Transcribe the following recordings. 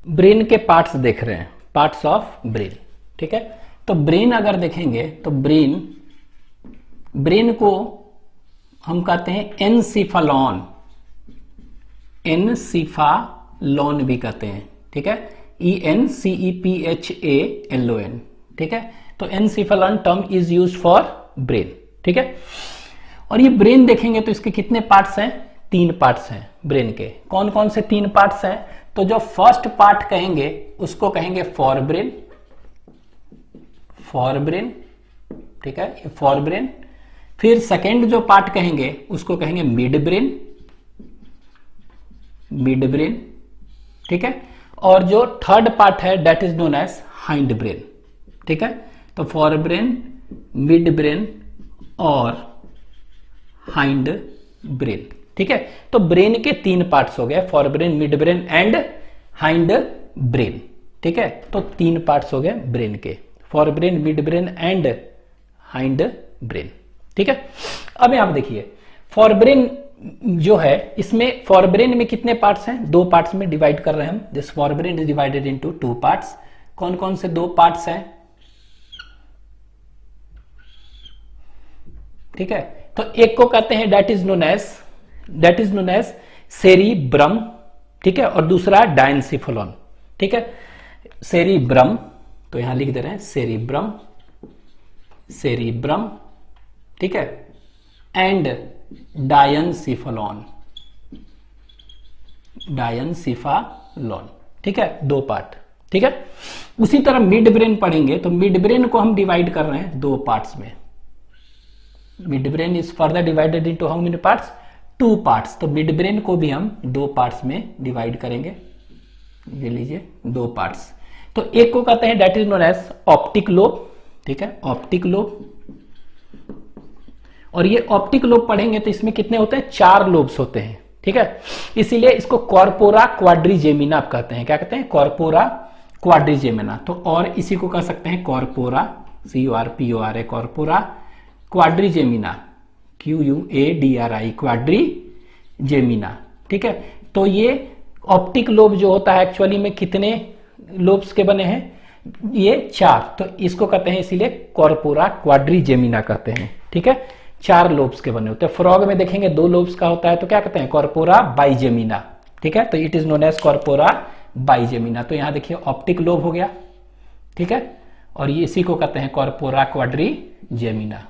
Brain के parts देख रहे हैं, पार्ट्स ऑफ ब्रेन। ठीक है, तो ब्रेन अगर देखेंगे तो ब्रेन को हम कहते हैं एनसीफालॉन, एनसीफालॉन भी कहते हैं। ठीक है, ENCEPHALON। ठीक है, तो encephalon term is used for brain. ठीक है, और ये ब्रेन देखेंगे तो इसके कितने पार्ट्स हैं? 3 पार्ट्स हैं ब्रेन के। कौन कौन से 3 पार्ट्स हैं? तो जो फर्स्ट पार्ट कहेंगे उसको कहेंगे फॉर ब्रेन, फॉर ब्रेन। ठीक है, ये फॉर ब्रेन। फिर सेकेंड जो पार्ट कहेंगे उसको कहेंगे मिड ब्रेन, मिड ब्रेन। ठीक है, और जो थर्ड पार्ट है that is known as hindbrain. ठीक है, तो फॉर ब्रेन, मिड ब्रेन और हाइंड ब्रेन। ठीक है, तो ब्रेन के 3 पार्ट्स हो गए, forebrain, midbrain and hindbrain. ठीक है, तो 3 पार्ट्स हो गए ब्रेन के, forebrain, midbrain and hindbrain. ठीक है, अब यहां देखिए फॉर ब्रेन जो है, इसमें फॉर ब्रेन में कितने पार्ट्स हैं? 2 पार्ट्स में डिवाइड कर रहे हैं हम। This for brain is divided into 2 parts. कौन कौन से 2 पार्ट्स हैं? ठीक है, तो एक को कहते हैं that is known as cerebrum. ठीक है, और दूसरा डायनसिफोलॉन। ठीक है, सेरिब्रम, तो यहां लिख दे रहे हैं सेरिब्रम, सेरिब्रम। ठीक है, एंड डायनसिफोलॉन, डायनसिफालॉन। ठीक है, 2 पार्ट। ठीक है, उसी तरह मिड ब्रेन पढ़ेंगे तो मिड ब्रेन को हम डिवाइड कर रहे हैं 2 पार्ट्स में। Mid brain is further divided into how many parts? 2 parts. तो मिड ब्रेन को भी हम 2 पार्ट्स में डिवाइड करेंगे। ये लीजिए 2 पार्ट्स। तो एक को कहते हैं that is known as optic lobe. ठीक है, ऑप्टिक लोब। और ये ऑप्टिक लोब पढ़ेंगे तो इसमें कितने होते हैं? 4 लोब्स होते हैं। ठीक है, इसीलिए इसको कॉर्पोरा क्वाड्रिजेमिना आप कहते हैं। क्या कहते हैं? Corpora quadrigemina. तो और इसी को कह सकते हैं corpora, CORPORA, corpora quadrigemina, QUADRI, quadrigemina. ठीक है, तो ये ऑप्टिक लोब जो होता है एक्चुअली में कितने लोब्स के बने हैं? ये 4। तो इसको कहते हैं इसीलिए कॉर्पोरा क्वाड्रिजेमिना कहते हैं। ठीक है, 4 लोब्स के बने होते हैं। फ्रॉग में देखेंगे 2 लोब्स का होता है, तो क्या कहते हैं? Corpora bigemina. ठीक है, तो it is known as corpora bigemina. तो यहां देखिए ऑप्टिक लोब हो गया। ठीक है, और ये इसी को कहते हैं कॉर्पोरा क्वाड्रिजेमिना।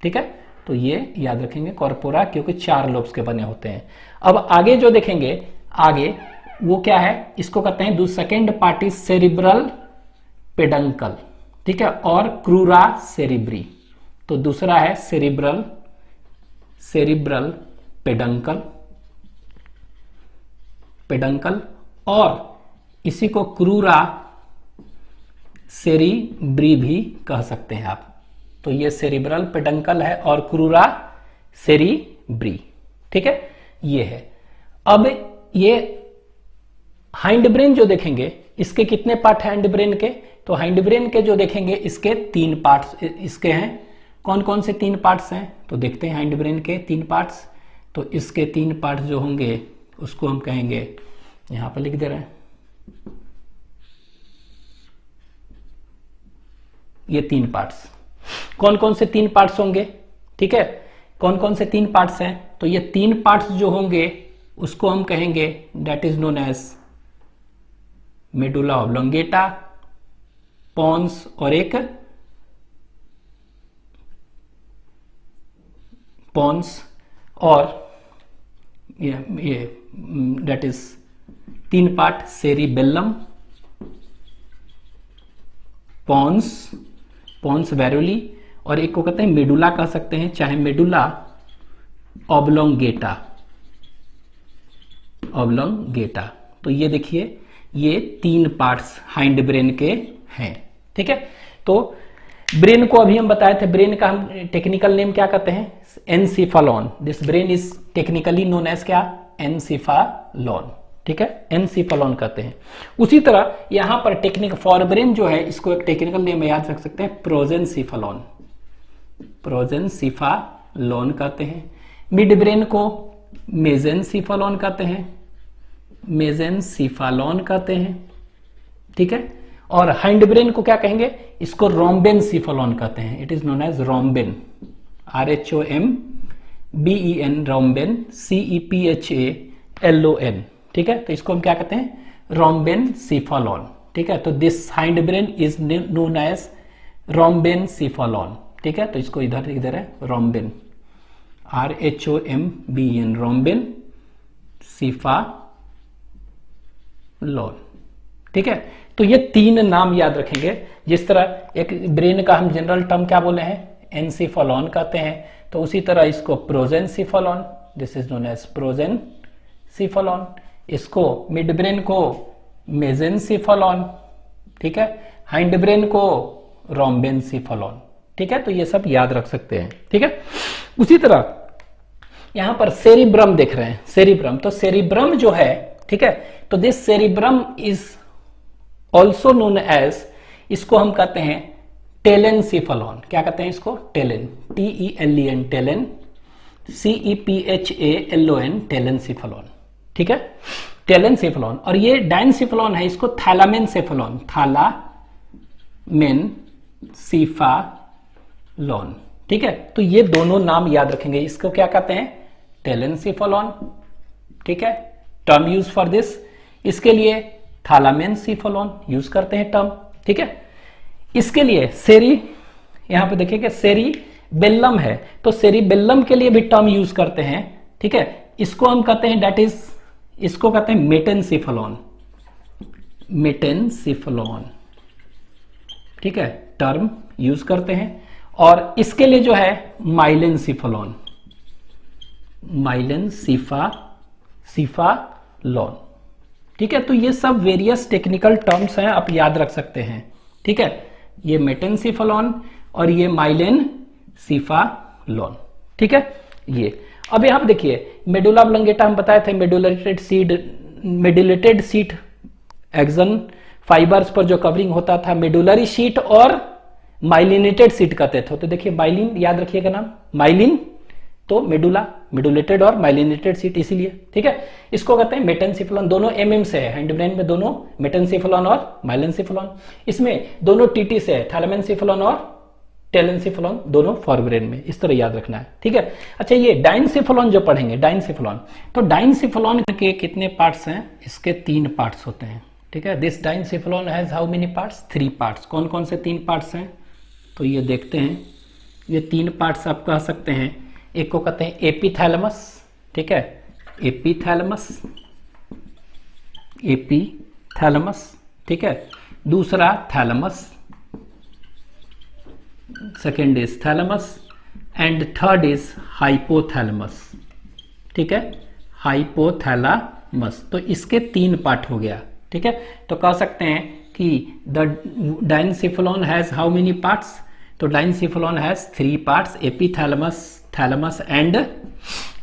ठीक है, तो ये याद रखेंगे कॉर्पोरा, क्योंकि 4 लोब्स के बने होते हैं। अब आगे जो देखेंगे, आगे वो क्या है? इसको कहते हैं second part is cerebral peduncle. ठीक है, और क्रूरा सेरिब्री। तो दूसरा है सेरिब्रल पेडंकल, और इसी को क्रूरा सेरिब्री भी कह सकते हैं आप। तो ये सेरिब्रल पेडंकल है और क्रूरा सेरिब्री। ठीक है, ये है। अब ये हाइंड ब्रेन जो देखेंगे, इसके कितने पार्ट हैं हाइंड ब्रेन के? तो हाइंड ब्रेन के जो देखेंगे इसके 3 पार्ट्स इसके हैं। कौन कौन से 3 पार्ट्स हैं? तो देखते हैं हाइंड ब्रेन के 3 पार्ट्स। तो इसके 3 पार्ट्स जो होंगे उसको हम कहेंगे, यहां पर लिख दे रहे हैं, ये 3 पार्ट्स। कौन कौन से 3 पार्ट्स होंगे? ठीक है, कौन कौन से 3 पार्ट्स हैं? तो ये 3 पार्ट्स जो होंगे उसको हम कहेंगे that is known as medulla oblongata, pons और एक पॉन्स, और ये that is 3 part cerebellum, pons varolii, और एक को कहते हैं मेडुला कह सकते हैं, चाहे मेडुला ऑब्लोंगेटा। तो ये देखिए ये 3 पार्ट्स हाइंड ब्रेन के हैं। ठीक है, तो ब्रेन को अभी हम बताए थे, ब्रेन का हम टेक्निकल नेम क्या कहते हैं? Encephalon. This brain is technically known as क्या? एनसीफालॉन। ठीक है, एनसीफालॉन कहते हैं। उसी तरह यहां पर टेक्निक फॉर ब्रेन जो है, इसको एक टेक्निकल नेम याद रख सकते हैं, प्रोजेंसिफालॉन, प्रोजेंसिफालॉन कहते हैं। मिड ब्रेन को मेजेंसिफालॉन कहते हैं, मेजेंसिफालॉन कहते हैं। ठीक है। और हाइंड ब्रेन को क्या कहेंगे, इसको रोम्बेनसिफेलॉन कहते हैं, it is known as rhomben, RHOMBEN, rhomben, CEPHALON, ठीक है। तो इसको हम क्या कहते हैं, रोम्बेनसिफेलॉन, ठीक है। तो this hind brain is known as rhombencephalon, ठीक है। तो इसको इधर इधर है रोम्बेन, RHOMBEN, रोम्बेनसिफेलॉन, ठीक है। तो ये 3 नाम याद रखेंगे। जिस तरह एक ब्रेन का हम जनरल टर्म क्या बोले हैं, एनसिफेलॉन कहते हैं, तो उसी तरह इसको प्रोजेनसिफेलॉन, दिस इज नोन एज प्रोजेनसिफेलॉन, इसको मिड ब्रेन को मेजेनसिफेलॉन, ठीक है, हाइंड ब्रेन को रोम्बेनसिफेलॉन, ठीक है। तो ये सब याद रख सकते हैं, ठीक है। उसी तरह यहां पर सेरिब्रम देख रहे हैं, सेरिब्रम, तो सेरिब्रम जो है, ठीक है, तो this cerebrum is also known as, इसको हम कहते हैं टेलेनसिफेलॉन, क्या कहते हैं इसको, टेलेन, TELEN, टेलेन, CEPHALON, टेलेनसिफेलॉन, ठीक है, टेलेनसिफेलॉन। और ये डाइनसिफेलॉन है, इसको थैलामेनसिफेलॉन, थैलामेनसिफेलॉन, ठीक है। तो ये दोनों नाम याद रखेंगे, इसको क्या कहते हैं, टेलेनसिफेलॉन, ठीक है, टर्म यूज फॉर दिस, इसके लिए थैलामेनसिफेलॉन यूज करते हैं टर्म, ठीक है। इसके लिए सेरी, यहां पे देखिए सेरिबेल्लम है, तो सेरिबेल्लम के लिए भी टर्म यूज करते हैं, ठीक है। इसको हम कहते हैं, दैट इज, इसको कहते हैं मेटेनसिफेलॉन, मेटेनसिफेलॉन, ठीक है, टर्म यूज करते हैं। और इसके लिए जो है माइलेनसिफेलॉन, माइलेनसिफेलॉन, ठीक है। तो ये सब वेरियस टेक्निकल टर्म्स हैं, आप याद रख सकते हैं, ठीक है। ये मेटेनसिफेलॉन और ये माइलेनसिफेलॉन, ठीक है। ये अब यहां पर देखिए मेडुला ऑब्लोंगेटा हम बताए थे, मेडुलेटेड सीट एक्सन फाइबर्स पर जो कवरिंग होता था, मेडुलरी शीट और माइलिनेटेड सीट कहते थे। तो देखिए माइलिन याद रखिएगा नाम, माइलिन तो मेडुला, मेडुलेटेड और माइलिनेटेड सीट, इसीलिए, ठीक है। इसको कहते हैं मेटेनसिफेलॉन, दोनों MM से है, हैंड ब्रेन में दोनों मेटेनसिफेलॉन और माइलेनसिफेलॉन, इसमें दोनों TT से है, थैलामेनसिफेलॉन और टेलेनसिफेलॉन, दोनों फॉर ब्रेन में, इस तरह याद रखना है, ठीक है। अच्छा, ये डाइनसिफेलॉन जो पढ़ेंगे, डाइनसिफेलॉन, तो डाइनसिफेलॉन के कितने पार्ट्स हैं, इसके 3 पार्ट्स होते हैं, ठीक है। This diencephalon has how many parts, 3 parts. कौन कौन से 3 पार्ट्स हैं, तो ये देखते हैं, ये 3 पार्ट्स आप कह सकते हैं। एक को कहते हैं एपिथैलेमस, ठीक है, एपिथैलेमस, एपिथैलेमस, ठीक है। दूसरा thalamus, second is thalamus, and third is hypothalamus, ठीक है, हाइपोथैलेमस। तो इसके 3 पार्ट हो गया, ठीक है। तो कह सकते हैं कि the diencephalon has how many parts, तो diencephalon has 3 parts, epithalamus, thalamus and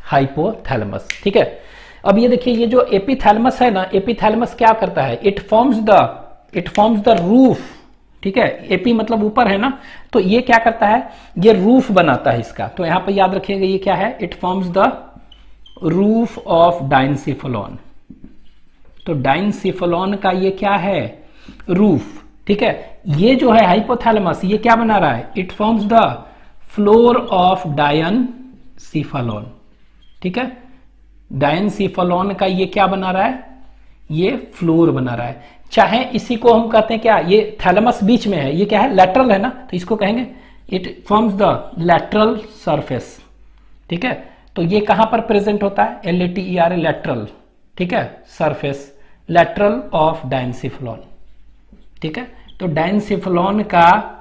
hypothalamus, ठीक है। अब ये देखिए, ये जो एपिथैलेमस है ना, एपिथैलेमस क्या करता है, इट फॉर्म्स द रूफ, ठीक है। एपी मतलब ऊपर है ना, तो ये क्या करता है, ये रूफ बनाता है इसका। तो यहां पर याद रखिएगा ये क्या है, it forms the roof of diencephalon. तो डाइनसिफेलॉन का ये क्या है, रूफ, ठीक है। ये जो है हाइपोथैलेमस, ये क्या बना रहा है, it forms the floor of diencephalon, ठीक है। डायनसिफेलॉन का ये क्या बना रहा है, ये फ्लोर बना रहा है। चाहे इसी को हम कहते हैं क्या, ये थैलेमस बीच में है, ये क्या है, लैटरल है ना, तो इसको कहेंगे it forms the lateral surface, ठीक है। तो ये कहां पर प्रेजेंट होता है, LATERA, लैटरल, ठीक है, सरफेस, लैटरल ऑफ डायनसिफेलॉन, ठीक है। तो डायनसिफेलॉन का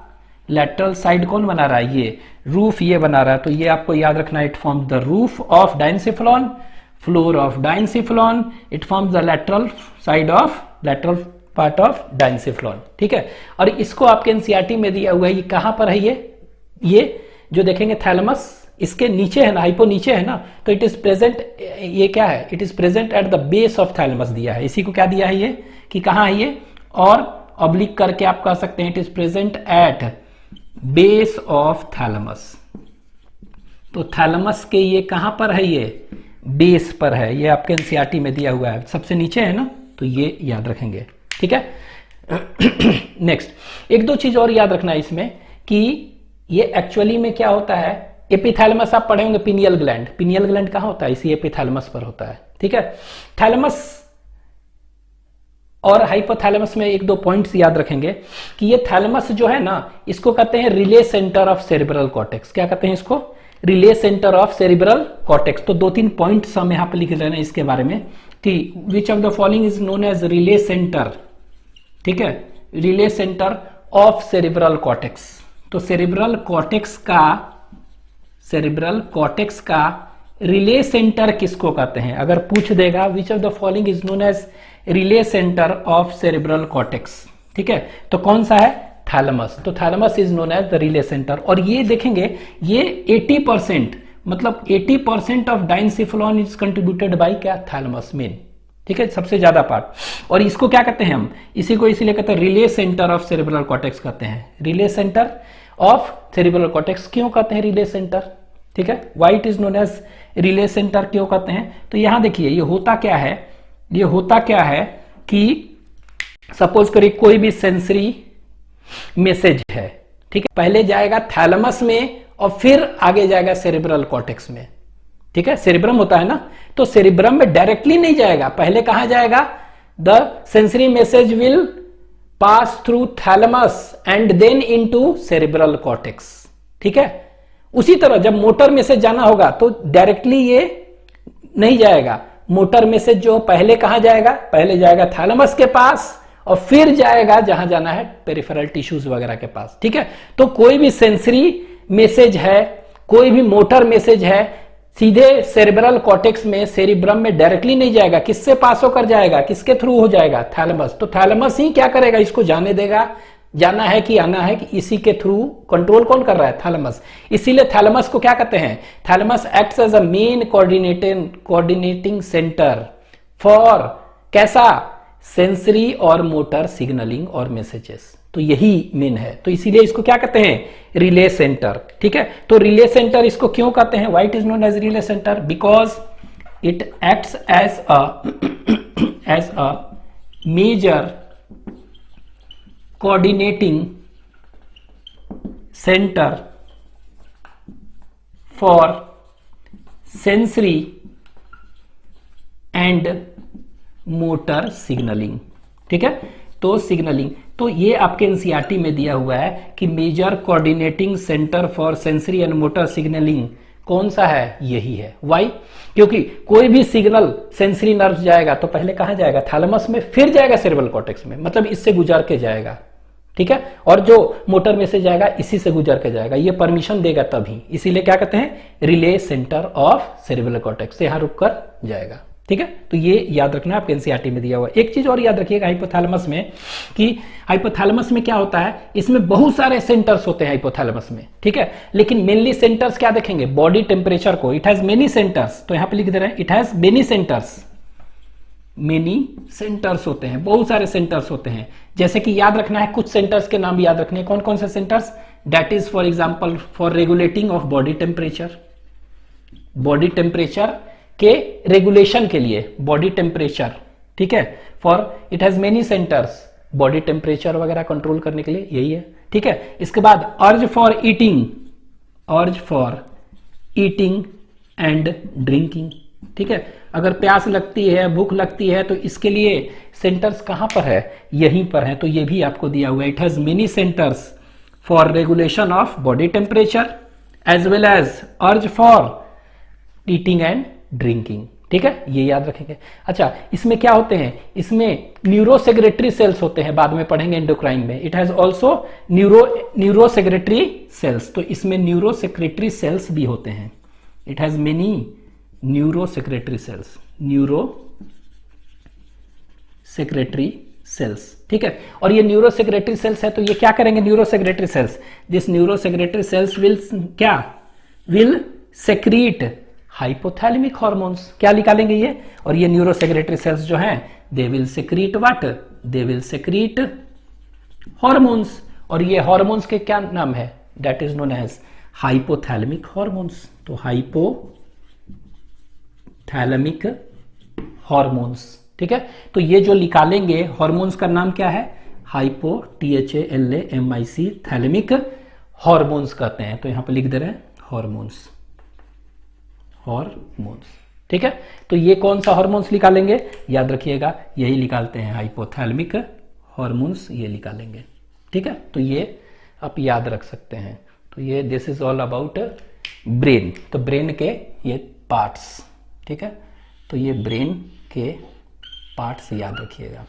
लैटरल साइड कौन बना रहा है, ये रूफ, ये बना रहा है। तो ये आपको याद रखना है, it forms the roof of diencephalon, floor of diencephalon, it forms the lateral side of, lateral part of diencephalon, ठीक है। और इसको आपके एनसीईआरटी में दिया हुआ है, ये कहां पर है, ये जो देखेंगे थैलेमस, इसके नीचे है ना, हाइपो नीचे है ना, तो इट इज प्रेजेंट, ये क्या है, it is present at the base of thalamus दिया है। इसी को क्या दिया है, ये कि कहां है ये, और ऑब्लिक करके आप कह सकते हैं it is present at base of thalamus. तो थैलेमस के ये कहां पर है, ये बेस पर है, ये आपके एनसीईआरटी में दिया हुआ है, सबसे नीचे है ना, तो ये याद रखेंगे, ठीक है। नेक्स्ट एक दो चीज और याद रखना है इसमें कि ये एक्चुअली में क्या होता है, एपिथैलेमस आप पढ़े होंगे, पिनियल ग्लैंड, पिनियल ग्लैंड कहां होता है, इसी एपिथैलेमस पर होता है, ठीक है। थैलेमस और हाइपोथैलेमस में एक दो पॉइंट्स याद रखेंगे कि ये थैलेमस जो है ना, इसको कहते हैं relay centre of cerebral cortex. क्या कहते हैं इसको? Relay centre of cerebral cortex. तो दो तीन पॉइंट्स हम यहां पर लिख रहे हैं इसके बारे में कि which of the following is known as relay centre, ठीक है, relay centre of cerebral cortex. तो सेरिब्रल कॉर्टेक्स का रिले सेंटर किसको कहते हैं? अगर पूछ देगा which of the following is known as relay centre of cerebral cortex, ठीक है, तो कौन सा है? थैलेमस। तो thalamus is known as the relay centre. और ये देखेंगे ये 80% मतलब 80% of diencephalon is contributed bye क्या? थैलेमस मेन, ठीक है, सबसे ज्यादा पार्ट। और इसको क्या कहते हैं हम? इसी को इसीलिए कहते हैं relay centre of cerebral cortex कहते हैं। Relay centre of cerebral cortex क्यों कहते हैं रिले सेंटर? ठीक है, why it is known as relay centre क्यों कहते हैं? तो यहां देखिए ये होता क्या है कि सपोज करिए कोई भी सेंसरी मैसेज है, ठीक है, पहले जाएगा थैलेमस में और फिर आगे जाएगा सेरिब्रल कॉर्टेक्स में, ठीक है, सेरिब्रम होता है ना, तो सेरिब्रम में डायरेक्टली नहीं जाएगा, पहले कहां जाएगा? The sensory message will pass through thalamus and then into cerebral cortex, ठीक है। उसी तरह जब मोटर मैसेज जाना होगा तो डायरेक्टली ये नहीं जाएगा, मोटर मैसेज जो पहले कहां जाएगा? पहले जाएगा थैलेमस के पास और फिर जाएगा जहां जाना है पेरिफेरल टिश्यूज वगैरह के पास, ठीक है। तो कोई भी सेंसरी मैसेज है, कोई भी मोटर मैसेज है, सीधे सेरिब्रल कॉर्टेक्स में सेरिब्रम में डायरेक्टली नहीं जाएगा, किससे पास होकर जाएगा? किसके थ्रू हो जाएगा? थैलेमस। तो थैलेमस ही क्या करेगा? इसको जाने देगा, जाना है कि आना है कि इसी के थ्रू कंट्रोल कौन कर रहा है? थैलेमस। इसीलिए थैलेमस को क्या कहते हैं? Thalamus acts as a main coordinating centre for कैसा? सेंसरी और मोटर सिग्नलिंग और मैसेजेस। तो यही मेन है, तो इसीलिए इसको क्या कहते हैं? रिले सेंटर, ठीक है। तो रिले सेंटर इसको क्यों कहते हैं? Why it is known as relay centre? Because it acts as a major coordinating center for sensory and motor signaling, ठीक है। तो सिग्नलिंग, तो ये आपके एनसीईआरटी में दिया हुआ है कि major coordinating centre for sensory and motor signalling कौन सा है? यही है। वाई? क्योंकि कोई भी सिग्नल सेंसरी नर्व जाएगा तो पहले कहां जाएगा? थैलेमस में, फिर जाएगा सेरिब्रल कॉर्टेक्स में, मतलब इससे गुजर के जाएगा, ठीक है। और जो मोटर में से जाएगा इसी से गुजर के जाएगा, ये परमिशन देगा तभी, इसीलिए क्या कहते हैं? Relay centre of cerebral cortex, यहां रुक कर जाएगा, ठीक है। तो ये याद रखना आपके एनसीईआरटी में दिया हुआ। एक चीज और याद रखिएगा हाइपोथैलेमस में कि हाइपोथैलेमस में क्या होता है? इसमें बहुत सारे सेंटर्स होते हैं हाइपोथैलेमस में, ठीक है, लेकिन मेनली सेंटर्स क्या देखेंगे? बॉडी टेम्परेचर को, इट हैज मेनी सेंटर्स, तो यहां पे लिख दे रहे हैं it has many centres, many centres होते हैं, बहुत सारे सेंटर्स होते हैं। जैसे कि याद रखना है, कुछ सेंटर्स के नाम याद रखने, कौन कौन से centres? That is for example for regulating of body temperature, body temperature के रेगुलेशन के लिए, बॉडी टेम्परेचर, ठीक है, for it has many centres, body temperature वगैरह कंट्रोल करने के लिए, यही है, ठीक है। इसके बाद अर्ज फॉर ईटिंग एंड ड्रिंकिंग, ठीक है, अगर प्यास लगती है, भूख लगती है, तो इसके लिए सेंटर्स कहां पर है? यहीं पर है, तो ये भी आपको दिया हुआ है। It has many centres for regulation of body temperature as well as urge for eating and drinking, ठीक है, ये याद रखेंगे। अच्छा, इसमें क्या होते हैं? इसमें न्यूरोसेक्रेटरी सेल्स होते हैं, बाद में पढ़ेंगे एंडोक्राइन में। It has also neurosecretory cells, तो इसमें न्यूरोसेक्रेटरी सेल्स भी होते हैं। It has many neurosecretory cells, ठीक है। और ये न्यूरोसेक्रेटरी सेल्स है, तो ये क्या करेंगे? Neurosecretory cells, this neurosecretory cells will secrete hypothalamic hormones, क्या निकालेंगे ये? और ये न्यूरोसेक्रेटरी सेल्स जो हैं, they will secrete what? They will secrete hormones, और ये हार्मोन्स के क्या नाम है? That is known as hypothalamic hormones. तो हाइपोथैलेमिक हार्मोन्स, ठीक है। तो ये जो निकालेंगे हार्मोन्स का नाम क्या है? हाइपो THALAMIC थैलेमिक हॉर्मोन्स कहते हैं। तो यहां पर लिख दे रहे हैं हॉर्मोन्स, हॉर्मोन्स। ठीक है, तो ये कौन सा हॉर्मोन्स निकालेंगे, याद रखिएगा यही निकालते हैं, हाइपोथैलेमिक हॉर्मोन्स ये निकालेंगे। ठीक है, तो ये आप याद रख सकते हैं। तो ये this is all about brain. तो ब्रेन के ये पार्ट्स, ठीक है, तो ये ब्रेन के पार्ट्स याद रखिएगा।